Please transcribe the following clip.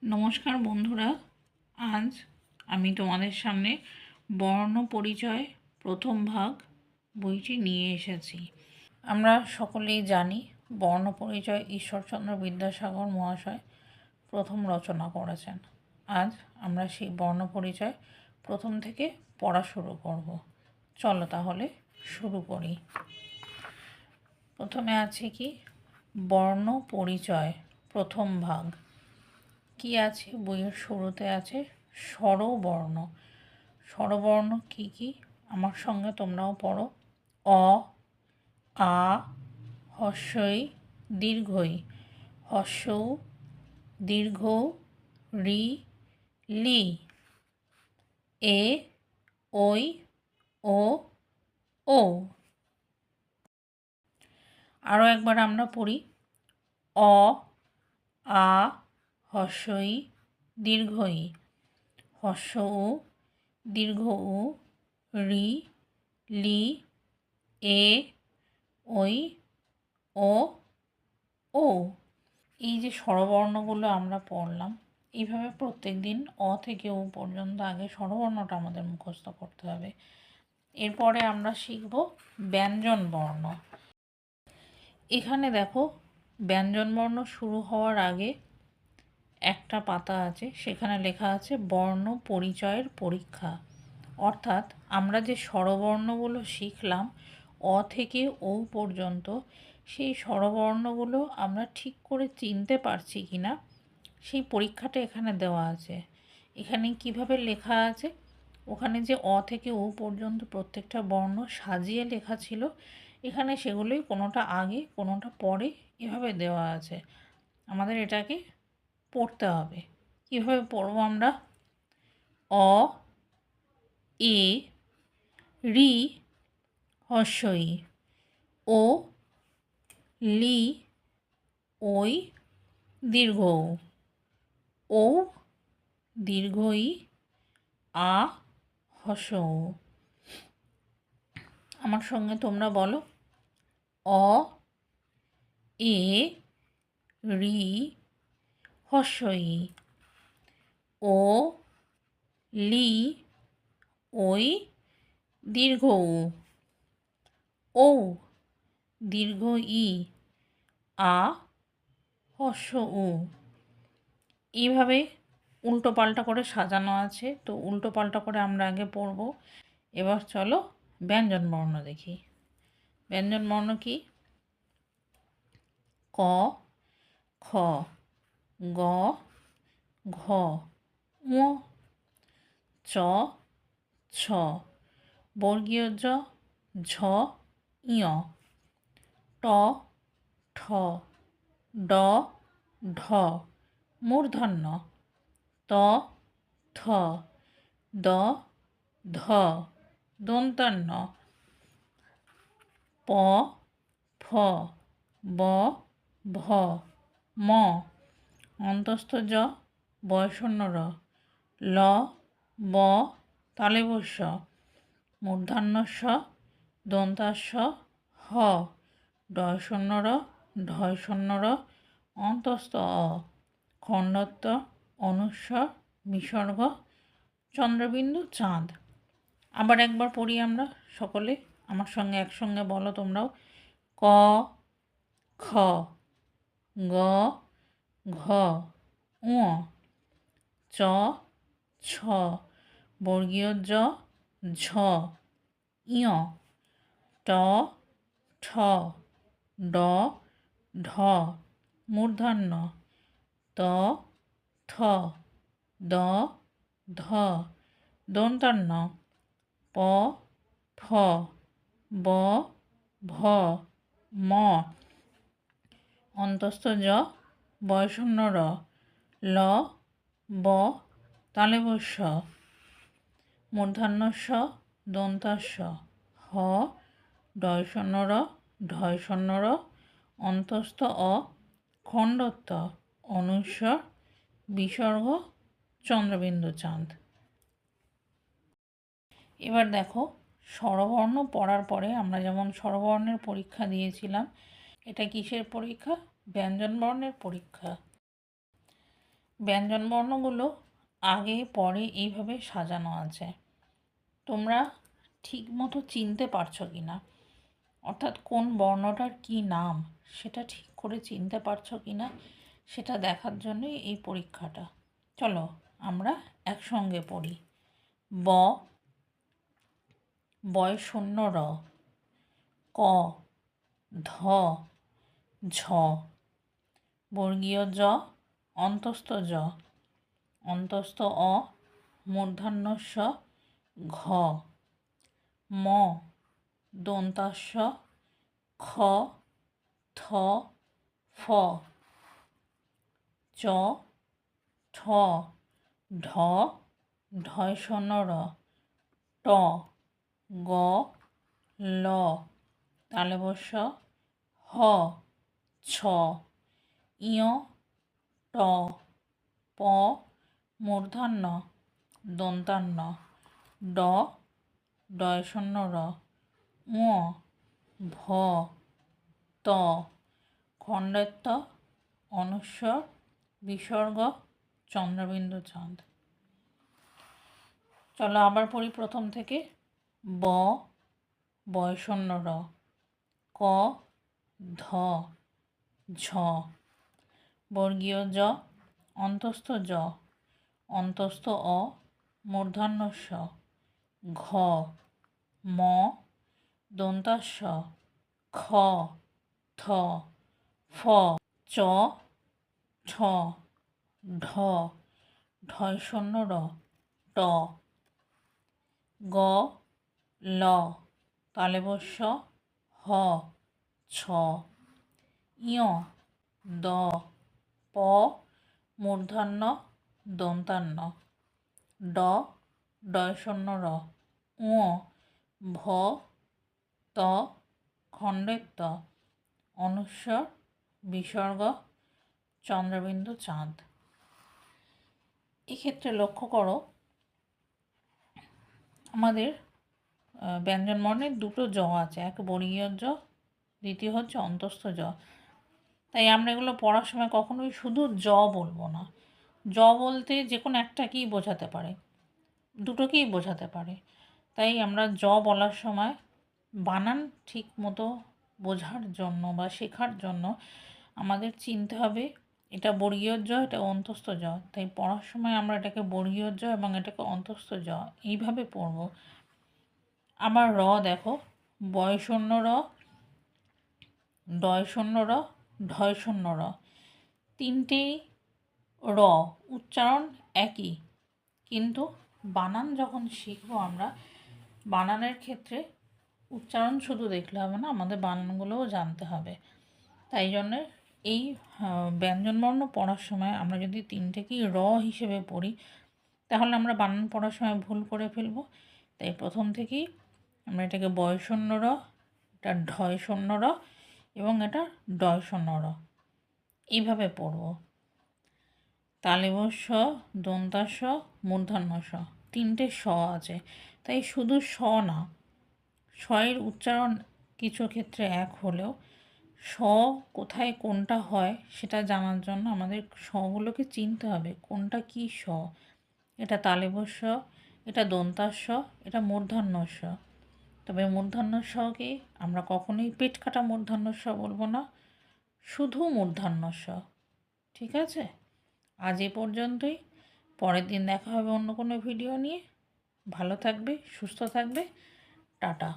নমস্কার বন্ধুরা, আজ আমি তোমাদের সামনে বর্ণ পরিচয় প্রথম ভাগ বইটি নিয়ে এসেছি। আমরা সকলেই জানি বর্ণ পরিচয় ঈশ্বরচন্দ্র বিদ্যাসাগর মহাশয় প্রথম রচনা করেছেন। আজ আমরা সেই বর্ণ পরিচয় প্রথম থেকে পড়া শুরু করব। চলো তাহলে শুরু করি। প্রথমে আছে কি বর্ণ পরিচয় প্রথম ভাগ। কি আছে বইয়ের শুরুতে আছে স্বরবর্ণ। স্বরবর্ণ কি কি আমার সঙ্গে তোমরাও পড়ো। অ, আ, হস্যই দীর্ঘই, হস্যৌ দীর্ঘ, রি, লি, এ, ওই, ও, ও। আরও একবার আমরা পড়ি। অ, আ, হস্যই দীর্ঘই, হস্য উ দীর্ঘ উ, রি, লি, এ, ওই, ও, ও। এই যে স্বরবর্ণগুলো আমরা পড়লাম, এইভাবে প্রত্যেক দিন অ থেকে ও পর্যন্ত আগে স্বরবর্ণটা আমাদের মুখস্থ করতে হবে। এরপরে আমরা শিখব ব্যঞ্জন বর্ণ। এখানে দেখো ব্যঞ্জনবর্ণ শুরু হওয়ার আগে একটা পাতা আছে, সেখানে লেখা আছে বর্ণ পরিচয়ের পরীক্ষা। অর্থাৎ আমরা যে স্বরবর্ণগুলো শিখলাম অ থেকে ও পর্যন্ত, সেই স্বরবর্ণগুলো আমরা ঠিক করে চিনতে পারছি কি না সেই পরীক্ষাটা এখানে দেওয়া আছে। এখানে কিভাবে লেখা আছে, ওখানে যে অ থেকে ও পর্যন্ত প্রত্যেকটা বর্ণ সাজিয়ে লেখা ছিল, এখানে সেগুলোই কোনোটা আগে কোনোটা পরে এভাবে দেওয়া আছে। আমাদের এটাকে পড়তে হবে। কীভাবে পড়ব আমরা? অ, এ, রি, হস্যই, ও, লি, ওই, দীর্ঘ ও, দীর্ঘ ই, আ, হস্য ও। আমার সঙ্গে তোমরা বলো। অ, এ, রি, হস্যই, ও, লি, ওই, দীর্ঘ ও, দীর্ঘ ই, আ, হস্য উ। এইভাবে উল্টো পাল্টা করে সাজানো আছে, তো উল্টো পাল্টা করে আমরা আগে পড়ব। এবার চলো ব্যঞ্জন বর্ণ দেখি। ব্যঞ্জন বর্ণ কি? ক, খ, গ, ঘ, ঙ, চ, ছ, বর্গীয় জ, ঝ, ইয়, ট, ঠ, ড, ঢ, মূর্ধন্য, ত, থ, দ, ধ, দন্তান্ন, প, ফ, ব, ভ, ম, অন্তস্থ জ, বয়শূন্য র, ল, ব, তালবস্য, মূর্ধন্য স, দন্তাস্য, হ, ডয়শূন্য র, ঢয়শূন্য র, অন্তস্থ অ, খণ্ডত্ব, অনুস্বর, বিসর্গ, চন্দ্রবিন্দু, চাঁদ। আবার একবার পড়ি আমরা সকলে, আমার সঙ্গে একসঙ্গে বলো তোমরাও। ক, খ, গ, ঘ, ঙ, চ, ছ, বর্গীয় জ, ঝ, ইয়, ট, ঠ, ড, ঢ, মূর্ধন্য, ত, থ, দ, ধ, দন্তান্ন, প, ফ, ব, ভ, ম, অন্তস্থ জ, বয়শূন্য র, ল, ব, তালবস্য, মূর্ধন্য স, দন্তাস্য, হ, ডয়শূন্য র, ঢয়শূন্য র, অন্তস্থ অ, খণ্ডত্ব, অনুস্বর, বিসর্গ, চন্দ্রবিন্দু, চাঁদ। এবার দেখো স্বরবর্ণ পড়ার পরে আমরা যেমন স্বরবর্ণের পরীক্ষা দিয়েছিলাম, এটা কিসের পরীক্ষা? ব্যঞ্জন বর্ণের পরীক্ষা। ব্যঞ্জনবর্ণগুলো আগে পরে এইভাবে সাজানো আছে। তোমরা ঠিক মতো চিনতে পারছো কি না, অর্থাৎ কোন বর্ণটার কী নাম সেটা ঠিক করে চিনতে পারছো কি না সেটা দেখার জন্যই এই পরীক্ষাটা। চলো আমরা একসঙ্গে পড়ি। ব, বয় শূন্য র, ক, ধ, ঝ, বর্গীয় জ, অন্তস্থ জ, অন্তস্থ অ, মূর্ধন্য ষ, ঘ, ম, দন্তাস্য, খ, থ, ফ, চ, ঠ, ঢ, ঢয় শূন্য র, ট, গ, ল, তালব্য শ, হ, ছ, ইয়, ট, প, মূর্ধন্য দন্তান্ন, ড, ডয় শূন্য র, ঙ, ভ, ত, খণ্ডেত্ব, অনুস্বর, বিসর্গ, চন্দ্রবিন্দু চাঁদ। চলো আবার পড়ি প্রথম থেকে। ব, বয় শূন্য র, ক, ধ, ঝ, বর্গীয় জ, অন্তস্থ জ, অন্তস্থ অ, মূর্ধন্য ষ, ঘ, ম, দন্তাস্য, খ, থ, ফ, চ, ছ, ঢ, ঢয় শূন্য র, ট, গ, ল, তালব্য শ, হ, ছ, ইয়, দ, প, মূর্ধন্য দন্তান্ন, ড, ডয় শূন্য র, ঙ, ভ, ত, খণ্ডেত্ব, অনুস্বর, বিসর্গ, চন্দ্রবিন্দু চাঁদ। এক্ষেত্রে লক্ষ্য করো আমাদের ব্যঞ্জনবর্ণের দুটো জ আছে, এক বর্গীয় জ, দ্বিতীয় হচ্ছে অন্তস্থ জ। তাই আমরা এগুলো পড়ার সময় কখনোই শুধু জ বলবো না। জ বলতে যে কোনো একটাকেই বোঝাতে পারে, দুটোকেই বোঝাতে পারে। তাই আমরা জ বলার সময় বানান ঠিক মতো বোঝার জন্য বা শেখার জন্য আমাদের চিনতে হবে এটা বর্গীয় জ, এটা অন্তস্থ জ। তাই পড়ার সময় আমরা এটাকে বর্গীয় জ এবং এটাকে অন্তস্থ জ এইভাবে পড়ব। আবার র দেখো, বয় শূন্য র, ডয় শূন্য র, ঢয় শূন্য র, তিনটেই র উচ্চারণ একই, কিন্তু বানান যখন শিখবো আমরা বানানের ক্ষেত্রে উচ্চারণ শুধু দেখলে হবে না, আমাদের বানানগুলোও জানতে হবে। তাই জন্যে এই ব্যঞ্জনবর্ণ পড়ার সময় আমরা যদি তিনটেকেই র হিসেবে পড়ি তাহলে আমরা বানান পড়ার সময় ভুল করে ফেলবো। তাই প্রথম থেকেই আমরা এটাকে বয় শূন্য র, এটা ঢয় শূন্য র এবং এটা ডয় শূন্য র এইভাবে পড়ব। তালব্য শ, দন্তাস্য, মূর্ধন্য ষ, তিনটে স আছে, তাই শুধু স না, স-এর উচ্চারণ কিছু ক্ষেত্রে এক হলেও স কোথায় কোনটা হয় সেটা জানার জন্য আমাদের সগুলোকে চিনতে হবে কোনটা কী স। এটা তালব্য শ, এটা দন্তাস্য, এটা মূর্ধন্য ষ। তবে মূর্ধন্য ষকে আমরা কখনোই পেট কাটা মূর্ধন্য ষ বলবো না, শুধু মূর্ধন্য ষ। ঠিক আছে, আজ এ পর্যন্তই। পরের দিন দেখা হবে অন্য কোনো ভিডিও নিয়ে। ভালো থাকবে, সুস্থ থাকবে, টাটা।